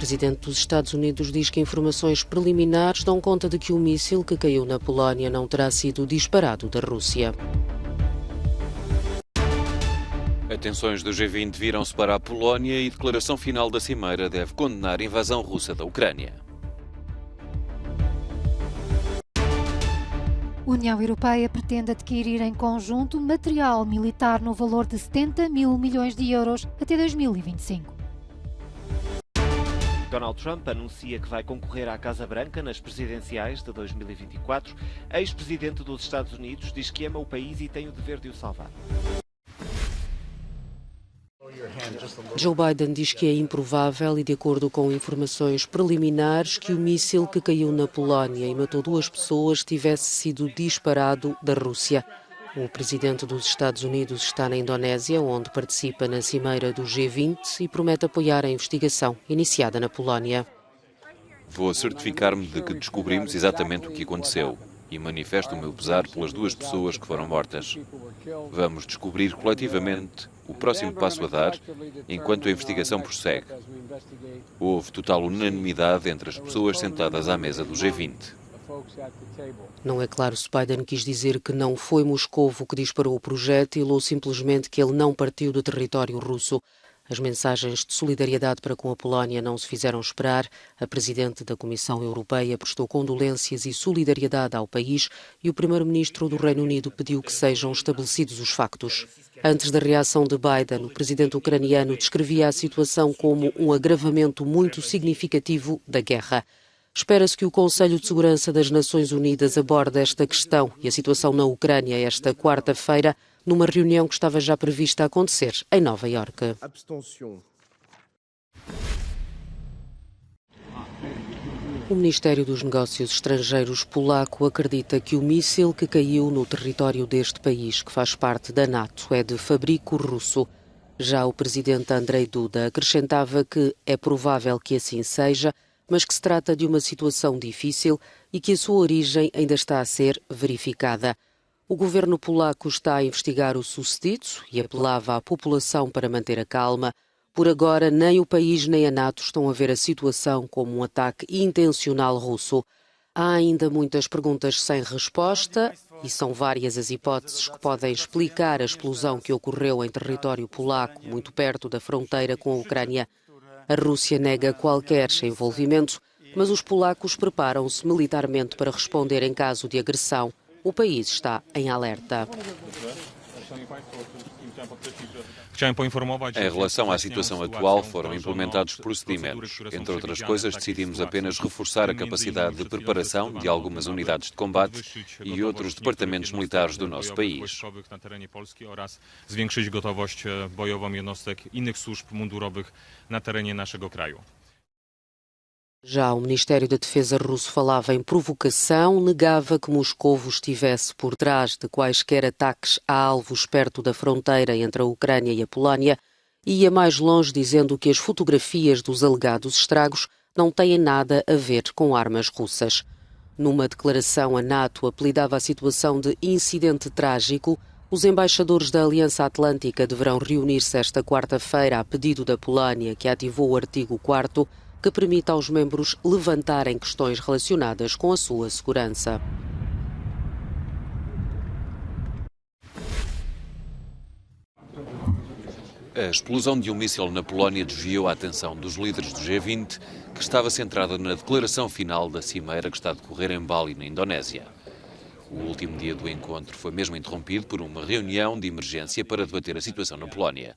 presidente dos Estados Unidos diz que informações preliminares dão conta de que o míssil que caiu na Polónia não terá sido disparado da Rússia. Atenções do G20 viram-se para a Polónia e declaração final da Cimeira deve condenar a invasão russa da Ucrânia. A União Europeia pretende adquirir em conjunto material militar no valor de 70 mil milhões de euros até 2025. Donald Trump anuncia que vai concorrer à Casa Branca nas presidenciais de 2024. Ex-presidente dos Estados Unidos diz que ama o país e tem o dever de o salvar. Joe Biden diz que é improvável e, de acordo com informações preliminares, que o míssil que caiu na Polónia e matou 2 pessoas tivesse sido disparado da Rússia. O presidente dos Estados Unidos está na Indonésia, onde participa na cimeira do G20 e promete apoiar a investigação iniciada na Polónia. Vou certificar-me de que descobrimos exatamente o que aconteceu e manifesto o meu pesar pelas 2 pessoas que foram mortas. Vamos descobrir coletivamente o próximo passo a dar enquanto a investigação prossegue. Houve total unanimidade entre as pessoas sentadas à mesa do G20. Não é claro se Biden quis dizer que não foi Moscovo que disparou o projétil ou simplesmente que ele não partiu do território russo. As mensagens de solidariedade para com a Polónia não se fizeram esperar. A presidente da Comissão Europeia prestou condolências e solidariedade ao país e o primeiro-ministro do Reino Unido pediu que sejam estabelecidos os factos. Antes da reação de Biden, o presidente ucraniano descrevia a situação como um agravamento muito significativo da guerra. Espera-se que o Conselho de Segurança das Nações Unidas aborde esta questão e a situação na Ucrânia esta quarta-feira, numa reunião que estava já prevista a acontecer em Nova Iorque. O Ministério dos Negócios Estrangeiros polaco acredita que o míssil que caiu no território deste país, que faz parte da NATO, é de fabrico russo. Já o presidente Andrzej Duda acrescentava que é provável que assim seja, mas que se trata de uma situação difícil e que a sua origem ainda está a ser verificada. O governo polaco está a investigar o sucedido e apelava à população para manter a calma. Por agora, nem o país nem a NATO estão a ver a situação como um ataque intencional russo. Há ainda muitas perguntas sem resposta e são várias as hipóteses que podem explicar a explosão que ocorreu em território polaco, muito perto da fronteira com a Ucrânia. A Rússia nega qualquer envolvimento, mas os polacos preparam-se militarmente para responder em caso de agressão. O país está em alerta. Em relação à situação atual, foram implementados procedimentos. Entre outras coisas, decidimos apenas reforçar a capacidade de preparação de algumas unidades de combate e outros departamentos militares do nosso país. Zwiększyć gotowość bojową jednostek innych służb mundurowych na terenie naszego kraju. Já o Ministério da Defesa russo falava em provocação, negava que Moscovo estivesse por trás de quaisquer ataques a alvos perto da fronteira entre a Ucrânia e a Polónia e ia mais longe dizendo que as fotografias dos alegados estragos não têm nada a ver com armas russas. Numa declaração, a NATO apelidava a situação de incidente trágico. Os embaixadores da Aliança Atlântica deverão reunir-se esta quarta-feira a pedido da Polónia, que ativou o artigo 4º, que permite aos membros levantarem questões relacionadas com a sua segurança. A explosão de um míssil na Polónia desviou a atenção dos líderes do G20, que estava centrada na declaração final da cimeira que está a decorrer em Bali, na Indonésia. O último dia do encontro foi mesmo interrompido por uma reunião de emergência para debater a situação na Polónia.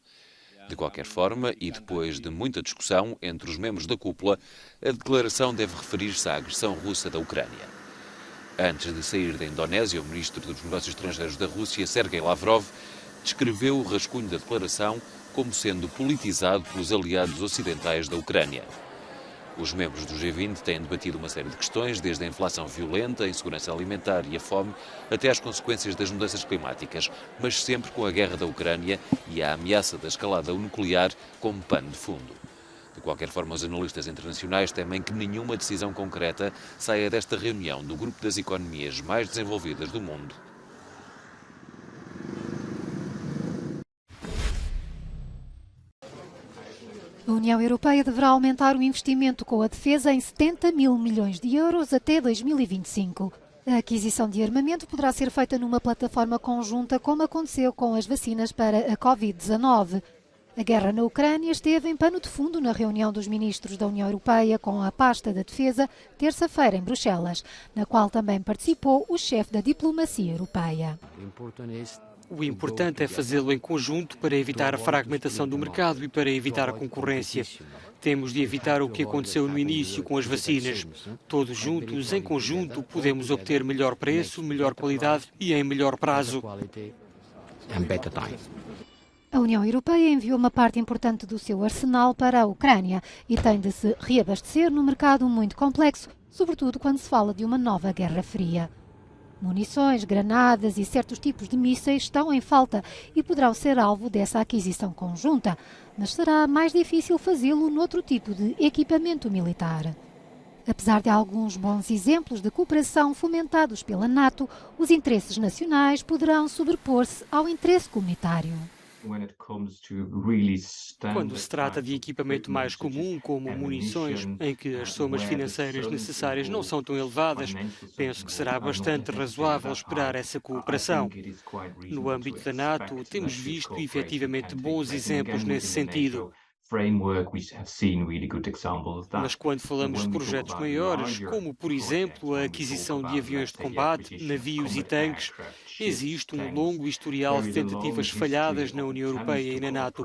De qualquer forma, e depois de muita discussão entre os membros da cúpula, a declaração deve referir-se à agressão russa da Ucrânia. Antes de sair da Indonésia, o ministro dos Negócios Estrangeiros da Rússia, Sergei Lavrov, descreveu o rascunho da declaração como sendo politizado pelos aliados ocidentais da Ucrânia. Os membros do G20 têm debatido uma série de questões, desde a inflação violenta, a insegurança alimentar e a fome, até às consequências das mudanças climáticas, mas sempre com a guerra da Ucrânia e a ameaça da escalada nuclear como pano de fundo. De qualquer forma, os analistas internacionais temem que nenhuma decisão concreta saia desta reunião do grupo das economias mais desenvolvidas do mundo. A União Europeia deverá aumentar o investimento com a defesa em 70 mil milhões de euros até 2025. A aquisição de armamento poderá ser feita numa plataforma conjunta, como aconteceu com as vacinas para a Covid-19. A guerra na Ucrânia esteve em pano de fundo na reunião dos ministros da União Europeia com a pasta da defesa, terça-feira em Bruxelas, na qual também participou o chefe da diplomacia europeia. O importante é fazê-lo em conjunto para evitar a fragmentação do mercado e para evitar a concorrência. Temos de evitar o que aconteceu no início com as vacinas. Todos juntos, em conjunto, podemos obter melhor preço, melhor qualidade e em melhor prazo. A União Europeia enviou uma parte importante do seu arsenal para a Ucrânia e tem de se reabastecer num mercado muito complexo, sobretudo quando se fala de uma nova Guerra Fria. Munições, granadas e certos tipos de mísseis estão em falta e poderão ser alvo dessa aquisição conjunta, mas será mais difícil fazê-lo noutro tipo de equipamento militar. Apesar de alguns bons exemplos de cooperação fomentados pela NATO, os interesses nacionais poderão sobrepor-se ao interesse comunitário. Quando se trata de equipamento mais comum, como munições, em que as somas financeiras necessárias não são tão elevadas, penso que será bastante razoável esperar essa cooperação. No âmbito da NATO, temos visto efetivamente bons exemplos nesse sentido. Mas quando falamos de projetos maiores, como por exemplo a aquisição de aviões de combate, navios e tanques, existe um longo historial de tentativas falhadas na União Europeia e na NATO.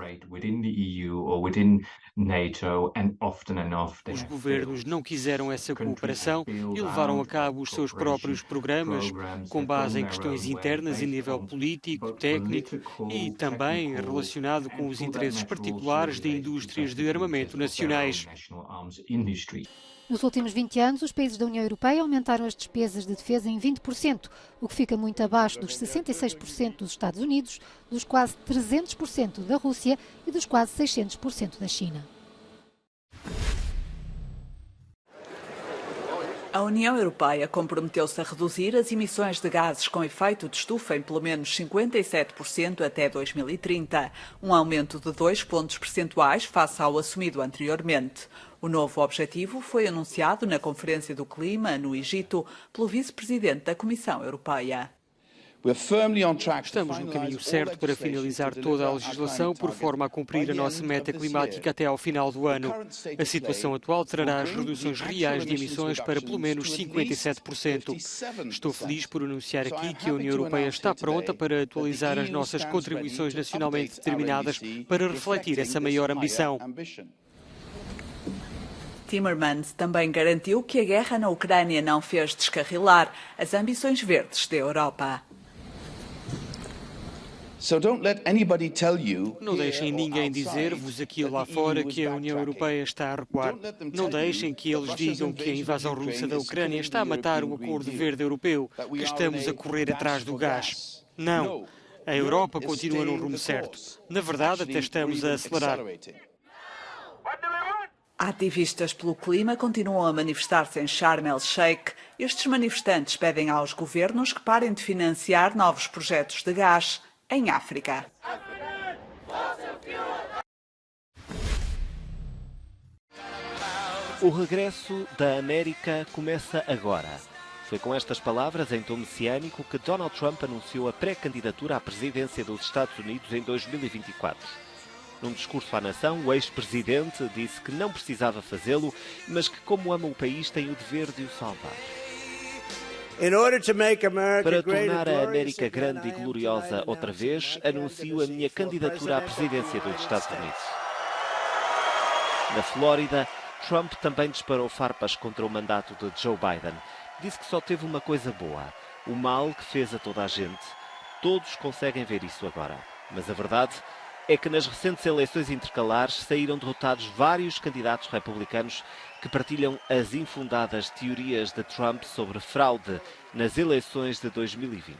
Os governos não quiseram essa cooperação e levaram a cabo os seus próprios programas, com base em questões internas a nível político, técnico e também relacionado com os interesses particulares de indústrias de armamento nacionais. Nos últimos 20 anos, os países da União Europeia aumentaram as despesas de defesa em 20%, o que fica muito abaixo dos 66% dos Estados Unidos, dos quase 300% da Rússia e dos quase 600% da China. A União Europeia comprometeu-se a reduzir as emissões de gases com efeito de estufa em pelo menos 57% até 2030, um aumento de 2 pontos percentuais face ao assumido anteriormente. O novo objetivo foi anunciado na Conferência do Clima, no Egito, pelo vice-presidente da Comissão Europeia. Estamos no caminho certo para finalizar toda a legislação por forma a cumprir a nossa meta climática até ao final do ano. A situação atual trará as reduções reais de emissões para pelo menos 57%. Estou feliz por anunciar aqui que a União Europeia está pronta para atualizar as nossas contribuições nacionalmente determinadas para refletir essa maior ambição. Timmermans também garantiu que a guerra na Ucrânia não fez descarrilar as ambições verdes da Europa. Não deixem ninguém dizer-vos aqui ou lá fora que a União Europeia está a recuar. Não deixem que eles digam que a invasão russa da Ucrânia está a matar o Acordo Verde Europeu, que estamos a correr atrás do gás. Não. A Europa continua no rumo certo. Na verdade, até estamos a acelerar. Ativistas pelo clima continuam a manifestar-se em Sharm el-Sheikh. Estes manifestantes pedem aos governos que parem de financiar novos projetos de gás em África. O regresso da América começa agora. Foi com estas palavras em tom messiânico que Donald Trump anunciou a pré-candidatura à presidência dos Estados Unidos em 2024. Num discurso à nação, o ex-presidente disse que não precisava fazê-lo, mas que, como ama o país, tem o dever de o salvar. Para tornar a América grande e gloriosa outra vez, anuncio a minha candidatura à presidência dos Estados Unidos. Na Flórida, Trump também disparou farpas contra o mandato de Joe Biden. Disse que só teve uma coisa boa, o mal que fez a toda a gente. Todos conseguem ver isso agora. Mas a verdade é que nas recentes eleições intercalares saíram derrotados vários candidatos republicanos que partilham as infundadas teorias de Trump sobre fraude nas eleições de 2020.